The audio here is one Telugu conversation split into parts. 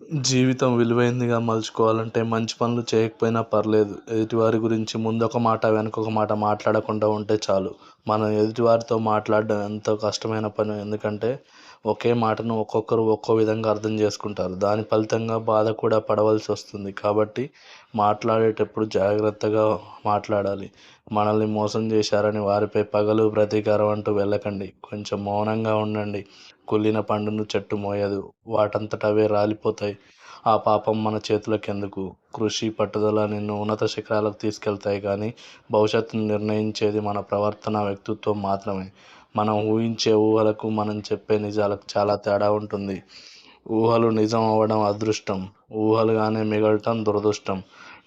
జీవితం విలువైందిగా మలుచుకోవాలంటే మంచి పనులు చేయకపోయినా పర్లేదు. ఎదుటివారి గురించి ముందొక మాట, వెనకొక మాట మాట్లాడకుండా ఉంటే చాలు. మనం ఎదుటివారితో మాట్లాడడం ఎంతో కష్టమైన పని. ఎందుకంటే ఒకే మాటను ఒక్కొక్కరు ఒక్కో విధంగా అర్థం చేసుకుంటారు. దాని ఫలితంగా బాధ కూడా పడవలసి వస్తుంది. కాబట్టి మాట్లాడేటప్పుడు జాగ్రత్తగా మాట్లాడాలి. మనల్ని మోసం చేశారని వారిపై పగలు, ప్రతీకారం అంటూ వెళ్ళకండి. కొంచెం మౌనంగా ఉండండి. కుళ్ళిన పండును చెట్టు మోయదు. వాటంతట అవే రాలిపోతాయి. ఆ పాపం మన చేతులకెందుకు? కృషి, పట్టుదల నిన్ను ఉన్నత శిఖరాలకు తీసుకెళ్తాయి కానీ భవిష్యత్తును నిర్ణయించేది మన ప్రవర్తన, వ్యక్తిత్వం మాత్రమే. మనం ఊహించే ఊహలకు, మనం చెప్పే నిజాలకు చాలా తేడా ఉంటుంది. ఊహలు నిజం అవ్వడం అదృష్టం. ఊహలుగానే మిగలటం దురదృష్టం.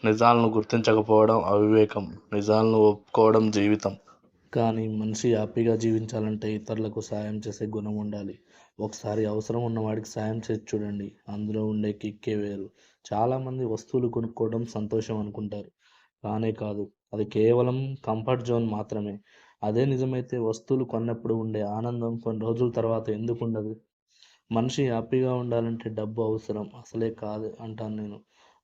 నిజాలను గుర్తించకపోవడం అవివేకం. నిజాలను ఒప్పుకోవడం జీవితం. కానీ మనిషి హ్యాపీగా జీవించాలంటే ఇతరులకు సాయం చేసే గుణం ఉండాలి. ఒకసారి అవసరం ఉన్నవాడికి సాయం చేసి చూడండి. అందులో ఉండే కిక్కే వేరు. చాలామంది వస్తువులు కొనుక్కోవడం సంతోషం అనుకుంటారు. కానే కాదు. అది కేవలం కంఫర్ట్ జోన్ మాత్రమే. అదే నిజమైతే వస్తువులు కొన్నప్పుడు ఉండే ఆనందం కొన్ని రోజుల తర్వాత ఎందుకు ఉండదు? మనిషి హ్యాపీగా ఉండాలంటే డబ్బు అవసరం అసలే కాదు అంటాను నేను.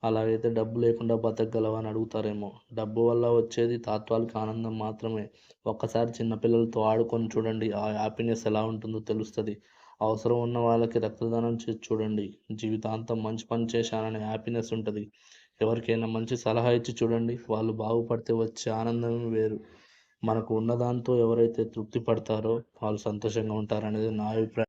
అలాగైతే డబ్బు లేకుండా బతకగలవా అని అడుగుతారేమో. డబ్బు వల్ల వచ్చేది తాత్కాలిక ఆనందం మాత్రమే. ఒక్కసారి చిన్నపిల్లలతో ఆడుకొని చూడండి. ఆ హ్యాపీనెస్ ఎలా ఉంటుందో తెలుస్తుంది. అవసరం ఉన్న వాళ్ళకి రక్తదానం చేసి చూడండి. జీవితాంతం మంచి పని చేశాననే హ్యాపీనెస్ ఉంటుంది. ఎవరికైనా మంచి సలహా ఇచ్చి చూడండి. వాళ్ళు బాగుపడితే వచ్చే ఆనందమే వేరు. మనకు ఉన్నదాంతో ఎవరైతే తృప్తి పడతారో వాళ్ళు సంతోషంగా ఉంటారనేది నా అభిప్రాయం.